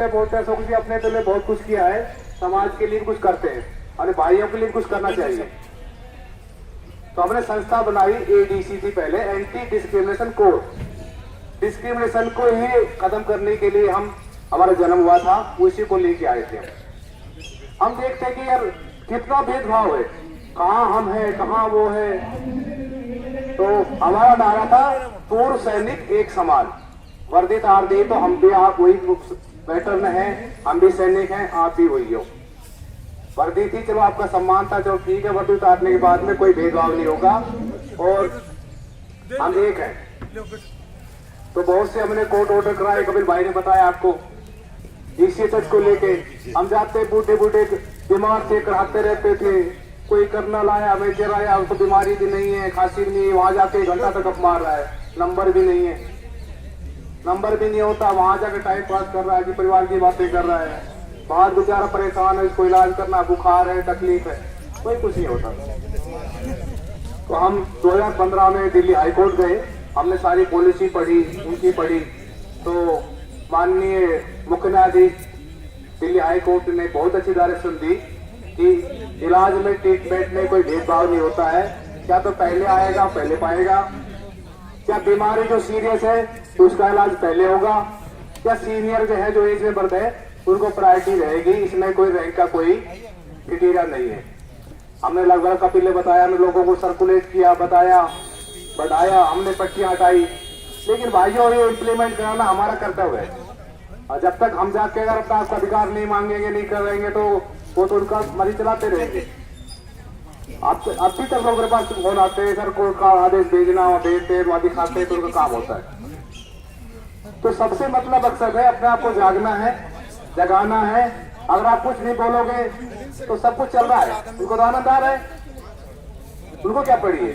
बोलते हैं सुख जी अपने तो लिए बहुत कुछ किया है, समाज के लिए कुछ करते हैं और भाइयों के लिए कुछ करना चाहिए। तो हमने संस्था बनाई ADCC, पहले एंटी डिस्क्रिमिनेशन कोड। डिस्क्रिमिनेशन को ही खत्म करने के लिए हमारा जन्म हुआ था, उसी को लेके आए थे। हम देखते हैं कि यार कितना भेदभाव है, कहाँ हम है कहाँ वो है। तो हमारा नारा था पूर्व सैनिक एक समान, वर्दित आर दे, तो हम भी आप वही पैटर्न है, हम भी सैनिक हैं, आप भी वही हो। वर्दी थी, चलो आपका सम्मान था, चलो ठीक है, वर्दी उतारने के बाद में कोई भेदभाव नहीं होगा और हम एक हैं। तो बहुत से हमने कोर्ट ऑर्डर कराए, कपिल भाई ने बताया आपको, ECHS को लेके हम जाते, बूढ़े बूढ़े बीमार थे, कराते रहते थे, कोई करना लाया, वेचर आया, उसको बीमारी भी नहीं है, खांसी भी नहीं है, वहां जाके घंटा तक अप मार रहा है, नंबर भी नहीं है, नंबर भी नहीं होता, वहां जाके टाइम पास कर रहा है कि परिवार की बातें कर रहा है, बाहर बेचारा परेशान है, इसको इलाज करना, बुखार है, तकलीफ है, कोई कुछ नहीं होता। तो हम 2015 में दिल्ली हाईकोर्ट गए, हमने सारी पॉलिसी पढ़ी, उनकी पढ़ी, तो माननीय मुख्य न्यायाधीश दिल्ली हाईकोर्ट ने बहुत अच्छी डायरेक्शन दी कि इलाज में, ट्रीटमेंट में कोई भेदभाव नहीं होता है, क्या तो पहले आएगा पहले पाएगा, क्या बीमारी जो सीरियस है तो उसका इलाज पहले होगा, क्या सीनियर जो है, जो एज में बढ़ है, उनको प्रायोरिटी रहेगी, इसमें कोई रैंक का कोई क्राइटेरिया नहीं है। हमने लगभग कपिल ने बताया, हमने लोगों को सर्कुलेट किया, बताया, बढ़ाया, हमने पट्टियां हटाई, लेकिन भाइयों ये इम्प्लीमेंट कराना हमारा कर्तव्य है। और जब तक हम जाके अगर अपना अधिकार नहीं मांगेंगे, नहीं करेंगे, तो वो तो उनका मरी चलाते रहेंगे। अब भी तक लोगों के पास फोन आते हैं, सर कोर्ट का आदेश भेजना, भेजते दिखाते, तो उनका काम होता है। तो सबसे मतलब मकसद है अपने आप को जागना है, जगाना है। अगर आप कुछ नहीं बोलोगे तो सब कुछ चल रहा है, उनको तो आनंद आ रहा है, उनको क्या पड़ी है।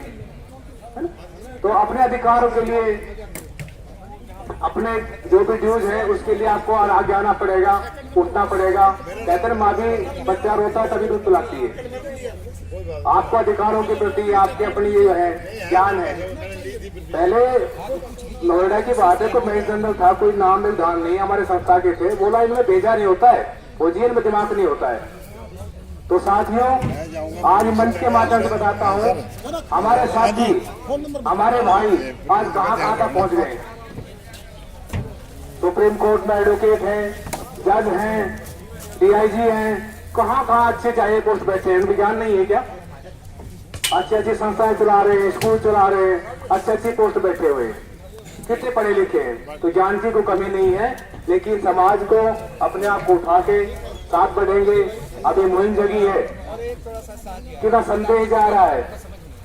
तो अपने अधिकारों के लिए, अपने जो भी ड्यूज है उसके लिए आपको आगे आना पड़ेगा, उठना पड़ेगा। कहते हैं माँ भी बच्चा रोता है तभी दूध पिलाती है। आपको अधिकारों के प्रति आपके अपनी ये है ज्ञान है। पहले नोएडा की बात है, तो मेरे जनरल था, कोई नाम निर्धारण नहीं, हमारे संस्था के थे, बोला इनमें भेजा नहीं होता है, फौजियन में दिमाग नहीं होता है। तो साथियों, आज मंच के माध्यम से बताता हूँ, हमारे साथी, हमारे भाई आज कहाँ तक पहुँच गए। सुप्रीम कोर्ट में एडवोकेट हैं, जज हैं, DIG हैं, कहाँ अच्छे चाहिए पोस्ट बैठे हैं, उनकी ज्ञान नहीं है क्या? अच्छी संस्थाएं चला रहे हैं, स्कूल चला रहे हैं, अच्छी पोस्ट बैठे हुए, कितने पढ़े लिखे हैं। तो ज्ञान की कोई कमी नहीं है, लेकिन समाज को अपने आप को उठा के साथ बढ़ेंगे। अभी मुहिम जगी है, कितना संदेह जा रहा है,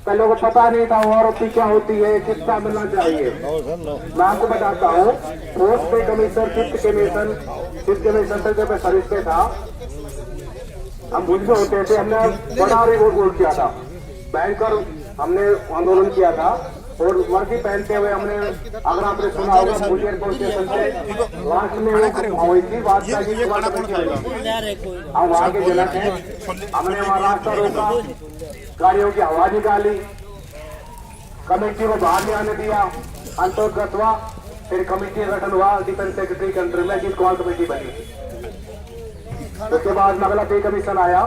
पहले को पता नहीं था औरती क्या होती है, कितना मिलना चाहिए। मैं आपको बताता हूँ, पोस्ट पे कमीशन, फिफ्थ कमीशन तक जब मैं सर्विस पे था, हम बुझे होते थे, हमने बड़ा रिवोल्ट किया था, बैंकर हमने आंदोलन किया था, और वर्दी पहनते हुए हमने, अगर आपने सुना होगा, मुझे स्टेशन से लास्ट में हुई थी बात, हम वहाँ के जनक हैं, हमने वहाँ रास्ता रोका, गाड़ियों की हवा निकाली, कमेटी को बाहर नहीं आने दिया, अंतर्गत हुआ, फिर कमेटी गठन हुआ डिफेंस सेक्रेटरी के अंडर में, जिस कॉल कमेटी बनी थी। उसके बाद में अगला पे कमीशन आया।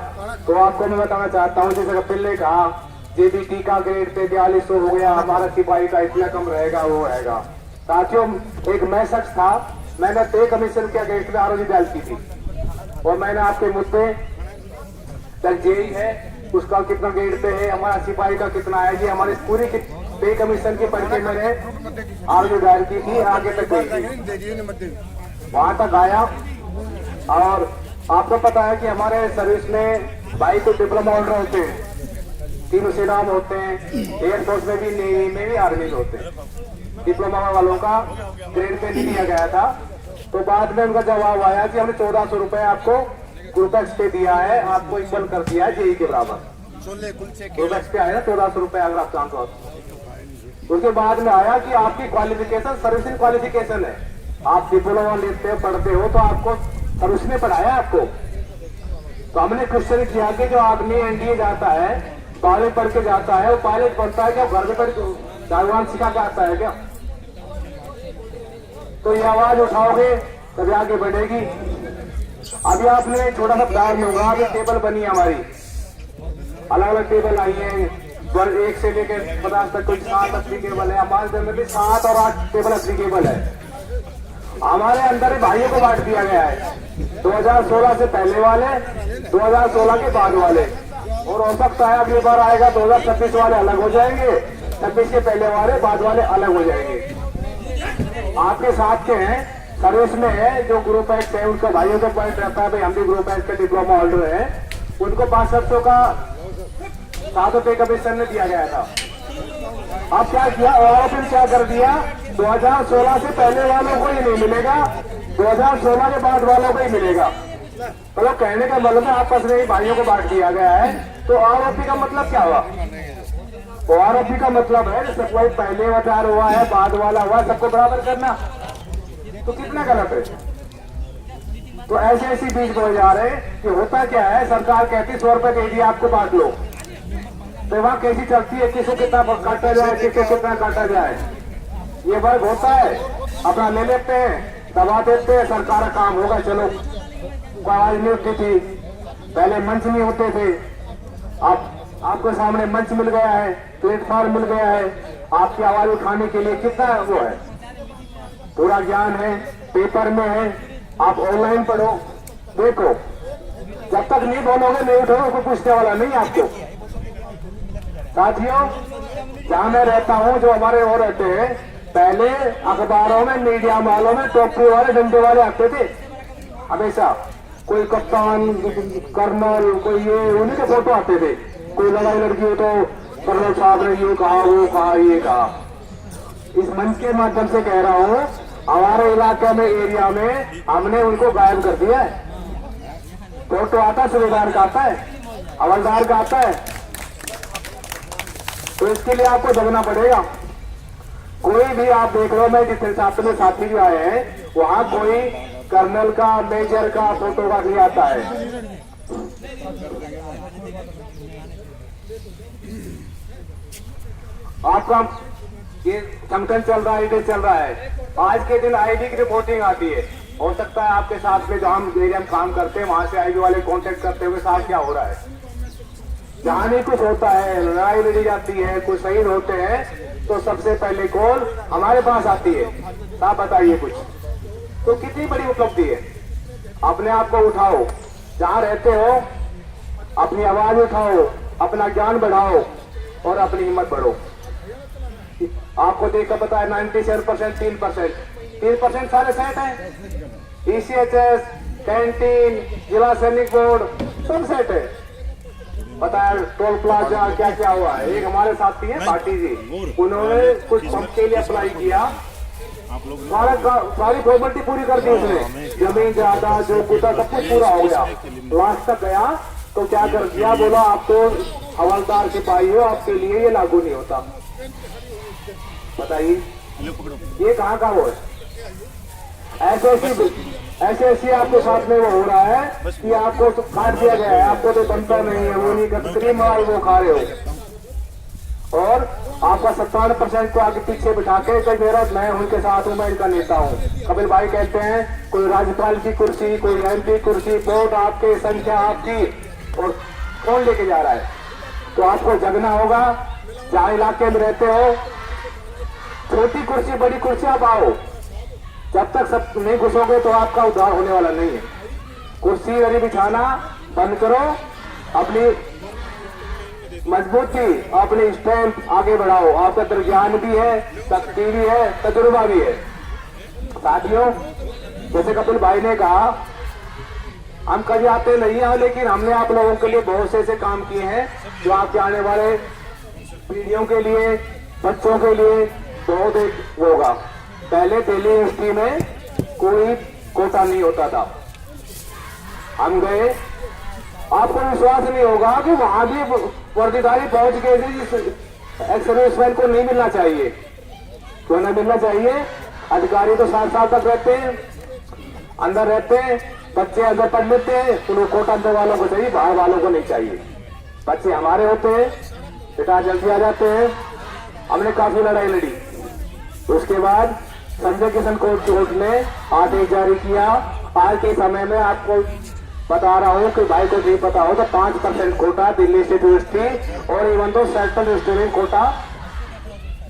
तो आपको मैं बताना चाहता हूँ, जैसे कपिल ने कहा, JBT का ग्रेड पे 4200 हो गया, हमारा सिपाही का इतना कम रहेगा, वो रहेगा। साथियों, एक मैं शख्स था, मैंने पे कमीशन के अगेंस्ट में आरोप डाल की थी, और मैंने आपके मुद्दे तक जेई है, उसका कितना ग्रेड पे है, हमारा सिपाही का कितना है, ये हमारी पूरी पे कमीशन की पढ़ के मैंने आरोप डाल की थी, आगे तक गई, वहां तक आया। और आपको पता है कि हमारे सर्विस में भाई को डिप्लोमा होल्डर होते हैं, तीनों सेना में होते हैं, एयरफोर्स में भी, नेवी में भी, आर्मी में होते हैं। डिप्लोमा वालों का ग्रेड पे नहीं दिया गया था। तो बाद में उनका जवाब आया कि हमने 1400 रुपए आपको ग्रुप एक्स पे दिया है, आपको इक्वल कर दिया है जेई के बराबर। ग्रुप एक्स पे आया 1400 रुपए, अगर आप जानते हो। उसके बाद में आया कि आपकी क्वालिफिकेशन सर्विसिंग क्वालिफिकेशन है, आप डिप्लोमा लेते हो, पढ़ते हो, तो आपको सर्विस में पढ़ाया आपको। तो हमने क्वेश्चन किया कि जो आदमी NDA जाता है, पायलट पढ़ के जाता है, वो पायलट पढ़ता है क्या, घर में पढ़ जागवान सिखा के आता है क्या? तो ये आवाज उठाओगे तभी आगे बढ़ेगी। अभी आपने छोटा सा उदाहरण होगा, अभी टेबल बनी है हमारी, अलग अलग टेबल आई है, एक से लेकर 50 तक, कुछ 7 एप्लीकेबल है, हमारे जनरली 7 और 8 टेबल एप्लीकेबल है। हमारे अंदर ही भाइयों को बांट दिया गया है, 2016 से पहले वाले, 2016 के बाद वाले, और हो सकता है अगली बार आएगा 2026 वाले अलग हो जाएंगे, 26 के पहले वाले बाद वाले अलग हो जाएंगे। आपके साथ के हैं, सर्विस में है, जो ग्रुप एक्ट है उनका भाइयों का पॉइंट रहता है, भाई हम भी ग्रुप एक्ट के डिप्लोमा होल्डर है, उनको 6500 का 7 रुपए कमीशन ने दिया गया था। अब क्या किया और फिर क्या कर दिया, 2016 से पहले वालों को ही नहीं मिलेगा, 2016 के बाद वालों को ही मिलेगा। मतलब कहने का मतलब है आपस में ही भाइयों को बांट दिया गया है। तो आरोपी का मतलब क्या हुआ, आरोपी का मतलब है जैसे कोई पहले वटार हुआ है, बाद वाला हुआ, सबको बराबर करना, तो कितना गलत है। तो ऐसे ऐसी बीच बोले जा रहे कि होता क्या है, सरकार कहती 100 रुपए दे दिए आपको बांट लो, तो वहां कैसी चलती है, किसको कितना काटा जाए, किसको कितना काटा जाए, ये वर्ग होता है, अपना ले लेते हैं, दबा देते हैं, सरकार का काम होगा, चलो। कोई आवाज नहीं उठती थी, पहले मंच नहीं होते थे, अब आपके सामने मंच मिल गया है, प्लेटफॉर्म मिल गया है, आपकी आवाज उठाने के लिए कितना वो है, पूरा ज्ञान है, पेपर में है, आप ऑनलाइन पढ़ो, देखो, जब तक नहीं बोलोगे नहीं उठोगे, कोई पूछने वाला नहीं आपको। साथियों, जहां मैं रहता हूं, जो हमारे वो रहते हैं, पहले अखबारों में, मीडिया वालों में टोपी वाले, डंडे वाले आते थे हमेशा, कोई कप्तान, कर्नल, कोई ये, उन्हीं के फोटो आते थे, कोई लड़ाई लड़की हो तो कर्नल साहब ने ये कहा, वो कहा, ये कहा। इस मंच के माध्यम से कह रहा हूं, हमारे इलाके में, एरिया में हमने उनको गायब कर दिया है। फोटो आता है, सूबेदार का आता है, हवलदार का आता है, तो इसके लिए आपको जगना पड़ेगा। कोई भी आप देख लो, मैं जितने अपने साथी जो आए हैं, वहां कोई कर्नल का, मेजर का फोटो का नहीं आता है। आपका ये चमकन चल रहा है, आईडी चल रहा है, आज के दिन आईडी की रिपोर्टिंग आती है। हो सकता है आपके साथ में जो हम एरिया में काम करते हैं, वहां से आईडी वाले कांटेक्ट करते हुए साथ क्या हो रहा है, जहां नहीं कुछ होता है, लड़ाई लड़ी जाती है, कुछ शहीद होते हैं, तो सबसे पहले कॉल हमारे पास आती है, आप बताइए कुछ। तो कितनी बड़ी उपलब्धि है। अपने आप को उठाओ, जहां रहते हो अपनी आवाज उठाओ, अपना ज्ञान बढ़ाओ और अपनी हिम्मत बढ़ो। आपको देखकर पता है 97%, 3% सारे सेट है, ECHS, कैंटीन, जिला सैनिक बोर्ड, सब सेट है। पता है टोल प्लाजा क्या क्या हुआ है। एक हमारे साथी है पार्टी जी, उन्होंने कुछ पंप के लिए अप्लाई किया, सारी फॉर्मेलिटी पूरी कर दी उसने, जमीन जायदाद जो कुछ सब कुछ पूरा हो गया, लास्ट तक गया तो क्या कर दिया, बोला आप तो हवलदार सिपाही हो, आपके लिए ये लागू नहीं होता। बताइए ये कहाँ का वो है। ऐसे आपके साथ में वो हो रहा है कि आपको तो काट दिया गया है, आपको तो बनता नहीं है, वो नहीं करते, क्रीम वाल वो खा रहे हो, और आपका 57% को आगे पीछे बिठा के कि मेरा मैं उनके साथ हूँ, मैं इनका नेता हूँ। कपिल भाई कहते हैं कोई राज्यपाल की कुर्सी, कोई MP कुर्सी, वोट आपके, संख्या आपकी, और कौन लेके जा रहा है। तो आपको जगना होगा, जहाँ इलाके में रहते हो, छोटी कुर्सी बड़ी कुर्सी आप आओ, जब तक सब नहीं घुसोगे तो आपका उद्धार होने वाला नहीं है। कुर्सी वाली बिछाना बंद करो, अपनी मजबूती, अपनी स्ट्रेंथ आगे बढ़ाओ। आपका अंदर ज्ञान भी है, शक्ति भी है, तजुर्बा भी है। साथियों, जैसे कपिल भाई ने कहा, हम कभी आते नहीं हैं, लेकिन हमने आप लोगों के लिए बहुत से ऐसे काम किए हैं जो आपके आने वाले पीढ़ियों के लिए, बच्चों के लिए बहुत एक होगा। पहले दिल्ली यूनिवर्सिटी में कोई कोटा नहीं होता था, हम गए, आपको विश्वास नहीं होगा कि वहां भी वर्दीधारी पहुंच गए थे, जिस एक्स-सर्विसमैन को नहीं मिलना चाहिए। क्यों नहीं मिलना चाहिए? अधिकारी तो 7 साल तक रहते हैं, अंदर रहते हैं, बच्चे अंदर पढ़ लेते हैं, उनको कोटा अंदर वालों को चाहिए, बाहर वालों को नहीं चाहिए। बच्चे हमारे होते हैं, बेटा जल्दी आ जाते हैं। हमने काफी लड़ाई लड़ी। उसके बाद संजय किशन कोर्ट ने आदेश जारी किया आज के समय में आपको बता रहा हूँ कि भाई को नहीं पता हो तो 5% कोटा दिल्ली स्टेट यूनिवर्सिटी और इवन तो सेंट्रल स्टूडेंट कोटा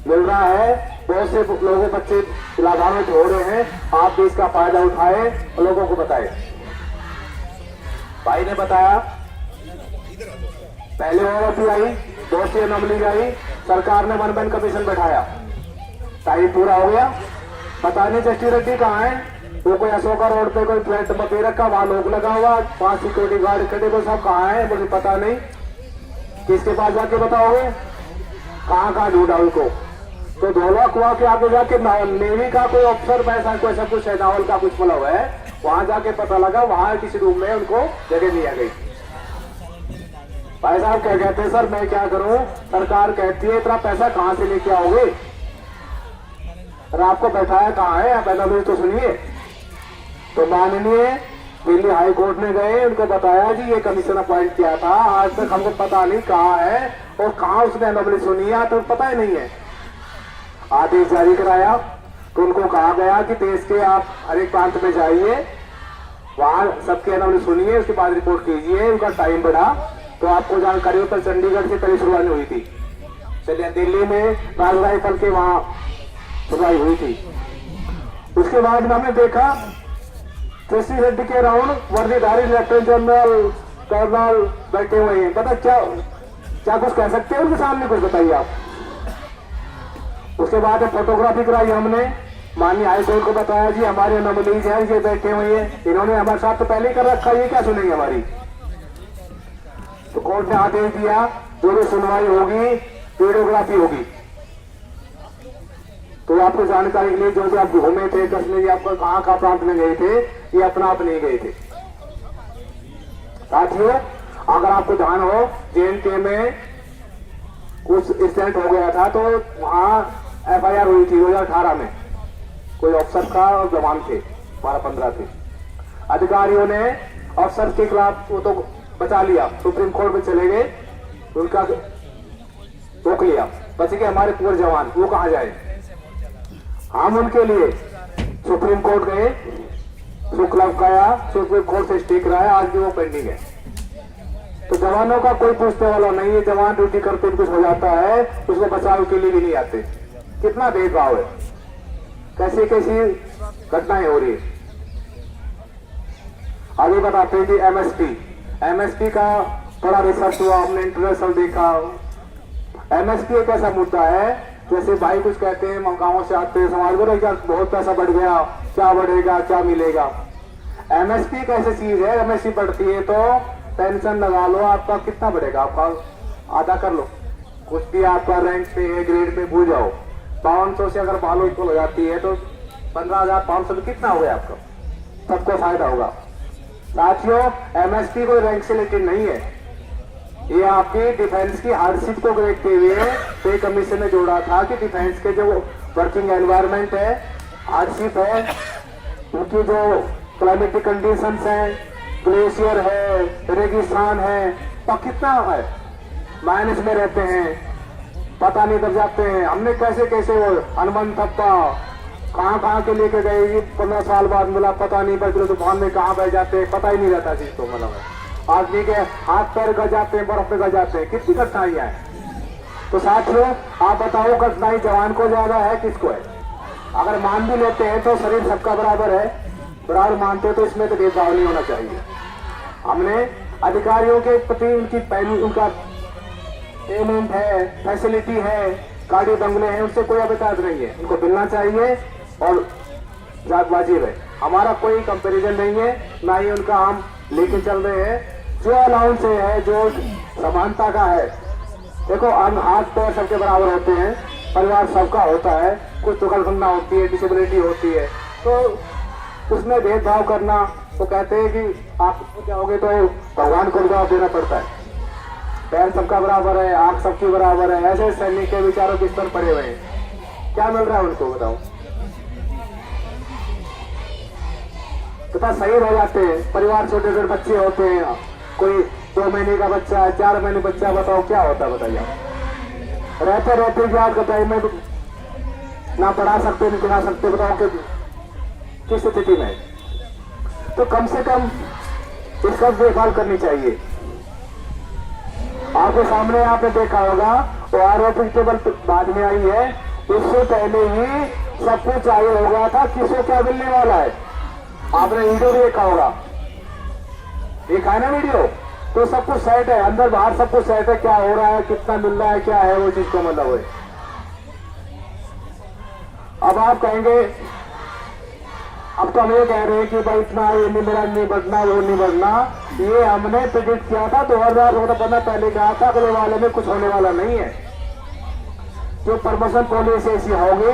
मिल रहा है। बहुत से लोगों बच्चे लाभान्वित हो रहे हैं। आप भी इसका फायदा उठाए और लोगों को बताए। भाई ने बताया पहले ओवरफी आई, दोषी अनोमली आई, सरकार ने वन मैन कमीशन बैठाया, टाइम पूरा हो गया। पता नहीं जस्टिस रेड्डी कहाँ है। वो कोई अशोका रोड पे कोई फ्लैट पे रखा, वहां लोग लगा हुआ, 5 सिक्योरिटी गार्ड खड़े, वो सब कहाँ है मुझे पता नहीं। किसके पास जाके बताओगे कहाँ कहाँ ढूंढा उनको। तो धोला कुआ के आगे जाके नेवी का कोई अफसर पैसा कोई सब कुछ है, नावल का कुछ मतलब है, वहां जाके पता लगा वहां किसी रूम में उनको जगह नहीं आ गई। भाई साहब क्या कहते हैं, सर मैं क्या करूं, सरकार कहती है इतना पैसा कहां से लेके आओगे, और आपको बैठाया कहाँ है, आप एनालिस तो सुनिए। तो माननीय दिल्ली हाई कोर्ट में गए, उनको बताया जी ये कमीशन अपॉइंट किया था, आज तक हमको पता नहीं कहाँ है और कहाँ उसने एनालिस सुनी है, तो पता ही नहीं है। आदेश जारी कराया तो उनको कहा गया कि देश के आप हर एक प्रांत में जाइए, वहां सबके एनालिस सुनिए, उसके बाद रिपोर्ट कीजिए। उनका टाइम बढ़ा तो आपको जानकारी हो, पर चंडीगढ़ से पहले शुरुआत हुई थी, चलिए दिल्ली में राज राइफल के वहां सुनवाई हुई थी। उसके बाद में हमने देखा जस्टिस रेड्डी के अराउंड वर्दीधारी लेफ्टिनेंट जनरल कर्नल बैठे हुए हैं। पता क्या कुछ कह सकते हैं उनके सामने, कुछ बताइए आप। उसके बाद फोटोग्राफी कराई हमने, माननीय हाईकोर्ट को बताया जी हमारे अनोमलीज हैं, ये बैठे हुए हैं, इन्होंने हमारे साथ तो पहले ही कर रखा, ये क्या सुनेंगे हमारी। तो कोर्ट ने आदेश दिया जो भी सुनवाई होगी वीडियोग्राफी होगी। तो आपको जानकारी के लिए जो भी आप घूमे थे कश्मीर, आपको कहाँ कहाँ प्रांत में गए थे, ये अपना आप नहीं गए थे। साथियों अगर आपको ध्यान हो JNK में कुछ इंसिडेंट हो गया था, तो वहां FIR हुई थी 2018 में, कोई अफसर का और जवान थे 12-15 थे। अधिकारियों ने अफसर के खिलाफ वो तो बचा लिया, सुप्रीम कोर्ट में चले गए, उनका रोक लिया, बच गए हमारे पूरे जवान, वो कहाँ जाए। हम उनके लिए सुप्रीम कोर्ट गए, शुक्ला गया, सुप्रीम कोर्ट से स्टे कराया, आज भी वो पेंडिंग है। तो जवानों का कोई पूछने वाला नहीं है, जवान ड्यूटी करते कुछ हो जाता है उसको बचाव के लिए भी नहीं आते। कितना भेदभाव है, कैसी कैसी घटनाएं हो रही है। आगे बताते हैं जी MSP का बड़ा रिसर्च हुआ, हमने इंटरनेशनल देखा। MSP एक ऐसा मुद्दा है, जैसे भाई कुछ कहते हैं गाँव से आते हैं, समाज में क्या बहुत पैसा बढ़ गया, क्या बढ़ेगा, क्या मिलेगा। MSP एक ऐसी चीज है, MSP बढ़ती है तो पेंशन लगा लो, आपका कितना बढ़ेगा, आपका आधा कर लो, कुछ भी आपका रैंक पे है, ग्रेड पे भूल जाओ। 500 से अगर बालो इक्वल हो जाती है तो 15,500 में कितना हो गया आपका, सबको फायदा होगा। साथियों MSP कोई रैंक से रिलेटेड नहीं है, ये आपकी डिफेंस की हार्डशिप को देखते हुए पे कमीशन ने जोड़ा था कि डिफेंस के जो वर्किंग एनवायरनमेंट है, हार्डशिप है, उनकी जो क्लाइमेटिक कंडीशंस हैं, ग्लेशियर है, रेगिस्तान है, तो कितना है, माइनस में रहते हैं, पता नहीं दब जाते हैं। हमने कैसे कैसे वो हनुमान थप्पा कहाँ के लेके गए, 15 साल बाद मिला, पता नहीं पर तूफान में कहाँ बह जाते हैं, पता ही नहीं रहता चीज तो मतलब आदमी के हाथ पैर गज जाते हैं, बर्फ में गज जाते हैं, कितनी कठिनाइयां हैं। तो साथियों आप बताओ कठिनाई जवान को ज्यादा है किसको है। अगर मान भी लेते हैं तो शरीर सबका बराबर है, बराबर मानते तो इसमें तो भेदभाव नहीं होना चाहिए। हमने अधिकारियों के प्रति उनकी पहली उनका पेमेंट है, फैसिलिटी है, गाड़ी बंगले हैं, उनसे कोई अभिताज नहीं है, उनको मिलना चाहिए और वाजिब है। हमारा कोई कंपैरिजन नहीं है, ना ही उनका हम लेके चल रहे हैं। जो अलाउंस है, जो समानता का है, देखो हम हाथ पैर सबके बराबर होते हैं, परिवार सबका होता है, कुछ दुर्घटना होती है, डिसेबिलिटी होती है, तो उसमें भेदभाव करना, तो कहते हैं कि आप जाओगे तो भगवान को जवाब देना पड़ता है। पैर सबका बराबर है, आंख सबकी बराबर है, ऐसे सैनिक के विचारों के स्तर पड़े हुए हैं, क्या मिल रहा है उनको बताओ। तथा शहीद हो जाते हैं, परिवार छोटे छोटे बच्चे होते हैं, कोई 2 महीने का बच्चा है, 4 महीने बच्चा, बताओ क्या होता है, बताइए। रहते रहते क्या बताइए, मैं ना पढ़ा सकते नहीं खिला सकते, बताओ कि किस स्थिति में। तो कम से कम इसका देखभाल करनी चाहिए। आपके सामने आपने देखा होगा तो आरोपी टेबल बाद में आई है, उससे पहले ही सब कुछ आगे हो गया था किसको क्या मिलने वाला है। आपने वीडियो भी देखा होगा, देखा है ना वीडियो, तो सब कुछ सेट है, अंदर बाहर सब कुछ सेट है, क्या हो रहा है, कितना मिल रहा है, क्या है वो चीज को मतलब है। अब आप कहेंगे, अब तो हम ये कह रहे हैं कि भाई इतना ये नहीं मिला, नहीं बढ़ना, वो नहीं बढ़ना, ये हमने प्रेडिक्ट किया था 2014 पहले कहा था अगले वाले में कुछ होने वाला नहीं है। जो प्रमोशन पॉलिसी ऐसी होगी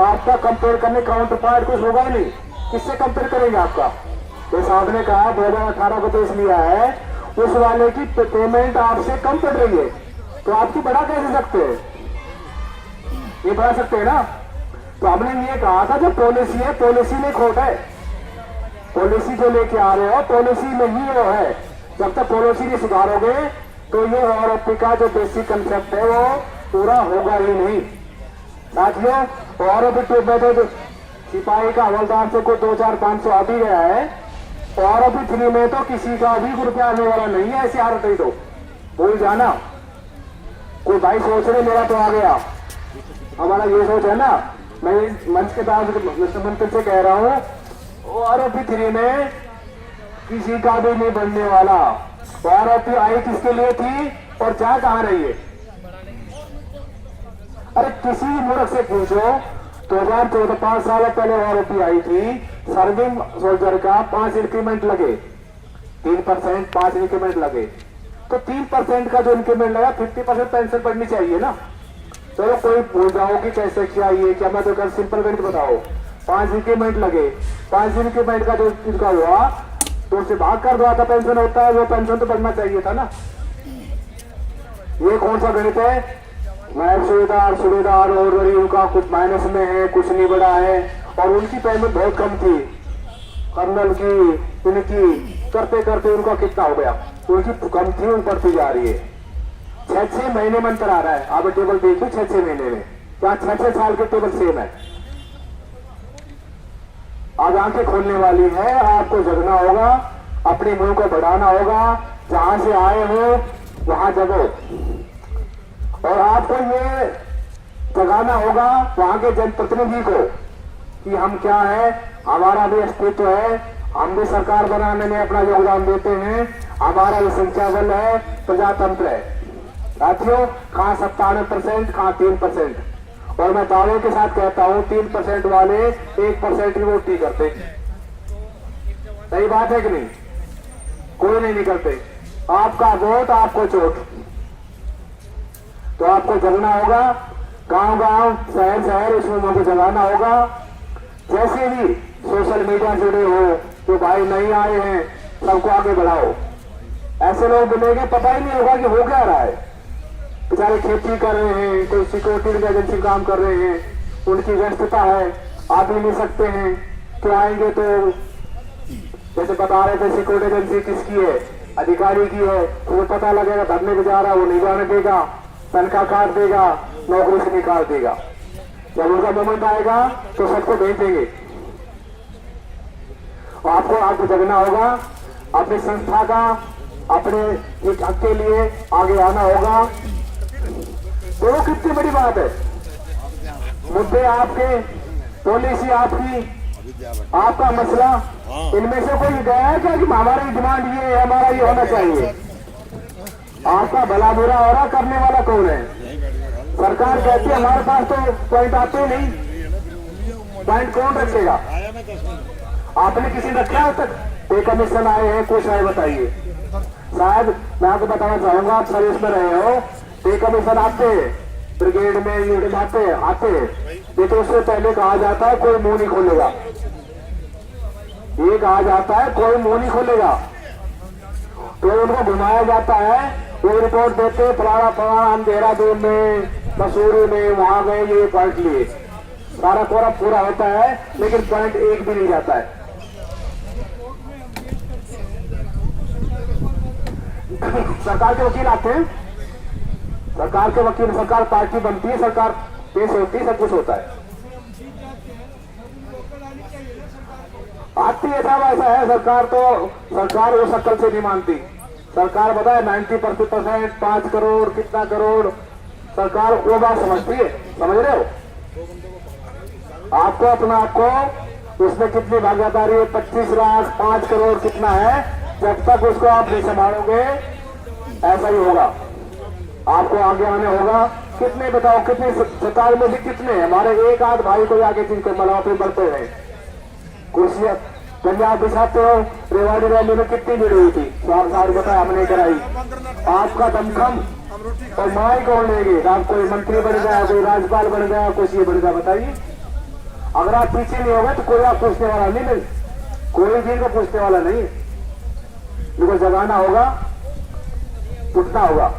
आपका कंपेयर करने काउंटर पार्ट कुछ होगा ही नहीं, किससे कंपेयर करेंगे आपका। तो साहब ने कहा 2018 को देश लिया है, उस वाले की पेमेंट आपसे कम पड़ रही है, तो आपकी बढ़ा कैसे सकते हैं, ये बढ़ा सकते हैं ना। तो हमने ये कहा था जो पॉलिसी है, पॉलिसी में खोट है, पॉलिसी जो लेके आ रहे हो पॉलिसी में ही वो है। जब तक पॉलिसी नहीं सुधारोगे तो ये आरोपी का जो बेसिक कंसेप्ट है वो पूरा होगा ही नहीं। साथियों आरोपी टू में तो सिपाही का हवलदार से कोई 2-4-500 आ भी गया है, आरोपी 3 में तो किसी का भी रुपया आने वाला नहीं है। ऐसी हालत है तो भूल जाना। कोई भाई सोच रहे मेरा तो आ गया, हमारा ये सोच है ना। मैं इस मंच के बाद मंत्री से कह रहा हूं आरोपी 3 में किसी का भी नहीं बनने वाला। आरोपी आई किसके लिए थी और जा कहां रही है। अरे किसी मूर्ख से पूछो, 2014 5 साल पहले आरोपी आई थी, सर्विंग सोल्जर का 5 इंक्रीमेंट लगे, 3% 5 इंक्रीमेंट लगे, तो 3% का जो इंक्रीमेंट लगा 50% पेंशन बढ़नी चाहिए ना। चलो कोई भूल जाओ कि कैसे क्या ये क्या, मैं तो कर सिंपल गणित बताओ, 5 इंक्रीमेंट लगे, 5 इंक्रीमेंट का जो इनका हुआ तो उससे भाग कर दो, आता पेंशन होता है, वो पेंशन तो बढ़ना चाहिए था ना। ये कौन सा गणित है। नायब सूबेदार और उनका कुछ माइनस में है, कुछ नहीं बढ़ा है, और उनकी पेमेंट बहुत कम थी, कर्नल की इनकी करते करते उनका कितना हो गया, उनकी कम थी, बढ़ती जा रही है। 6-6 महीने में अंतर आ रहा है। आप टेबल देखिए 6-6 महीने में, क्या 6-6 साल के टेबल सेम है। आज आंखें खोलने वाली है, आपको जगना होगा, अपने मुंह को बढ़ाना होगा, जहां से आए हो वहां जगो, और आपको ये जगाना होगा वहां के जनप्रतिनिधि को कि हम क्या है, हमारा भी अस्तित्व है, हम भी सरकार बनाने में अपना योगदान देते हैं, हमारा भी संख्या बल है, प्रजातंत्र है। साथियों कहां 97%, कहां 3%, और मैं दावे के साथ कहता हूं 3% वाले 1% ही वोट नहीं करते। सही बात है कि नहीं, कोई नहीं निकलते, आपका वोट आपको चोट। तो आपको जगना होगा, गांव गांव शहर शहर इस मुंह को जगाना होगा। जैसे भी सोशल मीडिया जुड़े हो तो भाई नहीं आए हैं, सबको आगे बढ़ाओ। ऐसे लोग मिलेंगे पता ही नहीं होगा कि हो क्या रहा है, बेचारे खेती कर रहे हैं, कोई सिक्योरिटी एजेंसी काम कर रहे हैं, उनकी व्यस्तता है, आ भी नहीं सकते हैं, तो आएंगे तो जैसे बता रहे थे सिक्योरिटी एजेंसी किसकी है, अधिकारी की है, तो पता लगेगा धरने पे जा रहा, वो नहीं जाने देगा, तनख्वाह काट देगा, नौकरी से निकाल देगा। जब उनका मोमेंट आएगा तो सबको भेज देंगे। आपको आगे जगना होगा, अपनी संस्था का अपने हक के लिए आगे आना होगा। तो वो कितनी बड़ी बात है, मुद्दे आपके, पॉलिसी आपकी, आपका मसला, इनमें से कोई गया है क्या कि हमारी डिमांड ये है, हमारा ये होना चाहिए। आपका भला बुरा हो रहा, करने वाला कौन है। सरकार कहती है हमारे पास तो पॉइंट आते ही नहीं, पॉइंट कौन रखेगा। आपने किसी रखा है तक, पे कमीशन आए हैं, कुछ आए बताइए। शायद मैं आपको बताना चाहूंगा, आप सर्विस में रहे हो, पे कमीशन आते हैं, ब्रिगेड में यूनिट आते हैं, ये तो उससे पहले कहा जाता है कोई मुंह नहीं खोलेगा, ये कहा जाता है कोई मुंह नहीं खोलेगा, तो उनको घुमाया जाता है, वो रिपोर्ट देते फलाना फलाना, हम देहरादून में, मसूरी में वहां गए, ये पॉइंट लिए, सारा कोरा पूरा होता है, लेकिन पॉइंट एक भी नहीं जाता है। सरकार के वकील आते हैं, सरकार के वकील, सरकार पार्टी बनती है, सरकार पेश होती है, सब कुछ होता है। आती है साहब, ऐसा है सरकार वो शक्ल से नहीं मानती। सरकार बताए 90% 5 करोड़ कितना करोड़, सरकार वो बात समझती है, समझ रहे हो? आपको अपना आपको उसमें कितनी भागीदारी है, 25 लाख 5 करोड़ कितना है, जब तक उसको आप नहीं संभालोगे ऐसा ही होगा, आपको आगे आने होगा। कितने बताओ, कितने 57 में से कितने हमारे एक आध भाई को आगे जिनको मलाव पे बढ़ते हुए कुर्सियां पंजाब बिछाते हो, रेवाड़ी रैली में कितनी भीड़ हुई थी, सारी बताया हमने कराई। आपका दमखम और माई कौन लेंगे? आप कोई मंत्री बन गया, कोई राज्यपाल बन गया, कुछ ये बन गया, बताइए। अगर आप पीछे नहीं होगा तो कोई आप पूछने वाला नहीं, कोई भी को पूछने वाला नहीं। इनको जगाना होगा, उठना होगा।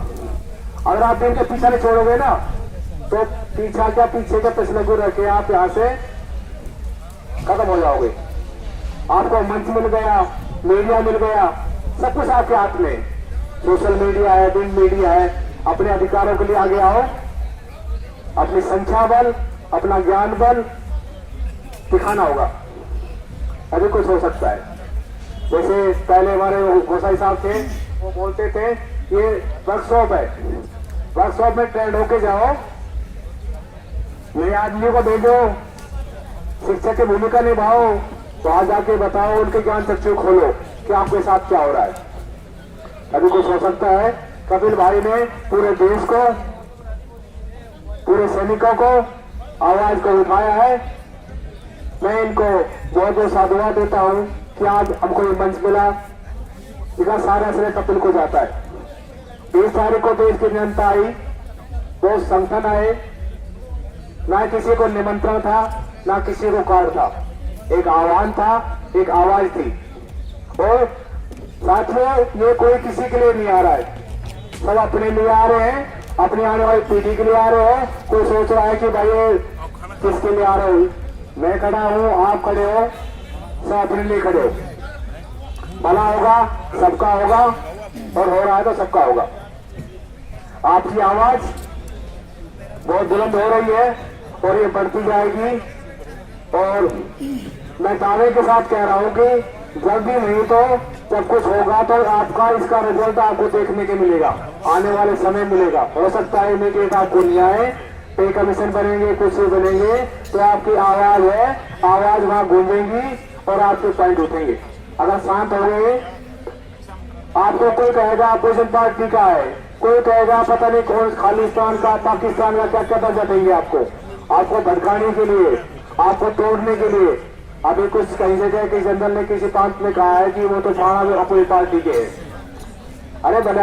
अगर आप इनके पीछा नहीं छोड़ोगे ना तो पीछा क्या पीछे का पिछले रखे आप यहाँ से खत्म हो जाओगे। आपको मंच मिल गया, मीडिया मिल गया, सब कुछ आपके हाथ में, सोशल मीडिया है, प्रिंट मीडिया है। अपने अधिकारों के लिए आगे आओ, अपनी संख्या बल, अपना ज्ञान बल दिखाना होगा, अभी कुछ हो सकता है। जैसे पहले हमारे गोसाई साहब थे, वो बोलते थे ये वर्कशॉप है, वर्कशॉप में ट्रेंड होके जाओ, नए आदमियों को भेजो, शिक्षक की भूमिका निभाओ, वहां जाके बताओ, उनके ज्ञान चक्षु खोलो कि आपके साथ क्या हो रहा है। अभी कुछ हो सकता है। कपिल भाई ने पूरे देश को, पूरे सैनिकों को आवाज को उठाया है। मैं इनको बहुत बहुत साधुवाद देता हूं कि आज हमको ये मंच मिला, इसका सारा श्रेय कपिल को जाता है। 20 तारीख को देश की जनता आई, वो संगठन आए, ना किसी को निमंत्रण था, ना किसी को कार्ड था, एक आह्वान था, एक आवाज थी। और साथियों, ये कोई किसी के लिए नहीं आ रहा है, सब अपने लिए आ रहे हैं, अपनी आने वाली पीढ़ी के लिए आ रहे हैं। कोई सोच रहा है कि भाई किसके लिए आ रहे हो, मैं खड़ा हूं, आप खड़े हो, सब अपने लिए खड़े हो। भला होगा सबका होगा, और हो रहा है तो सबका होगा। आपकी आवाज बहुत बुलंद हो रही है और ये बढ़ती जाएगी। और मैं दावे के साथ कह रहा हूं कि जल्दी नहीं तो जब कुछ होगा तो आपका इसका रिजल्ट आपको देखने के मिलेगा, आने वाले समय मिलेगा। हो सकता है इमीडिएट आपको नहीं आए, पे कमीशन बनेंगे, कुछ बनेंगे, तो आपकी आवाज है, आवाज वहां गूंजेगी और आपके पॉइंट उठेंगे। अगर शांत हो गए, आपको कोई कहेगा अपोजिशन पार्टी का है, कोई कहेगा पता नहीं कौन खालिस्तान का, पाकिस्तान का, क्या क्या दर्जा देंगे आपको भड़काने के लिए, आपको तोड़ने के लिए। अभी कुछ कहीं जगह किसी जनरल ने किसी प्रांत में कहा है कि वो तो थाना में अपनी पार्टी के है। अरे भले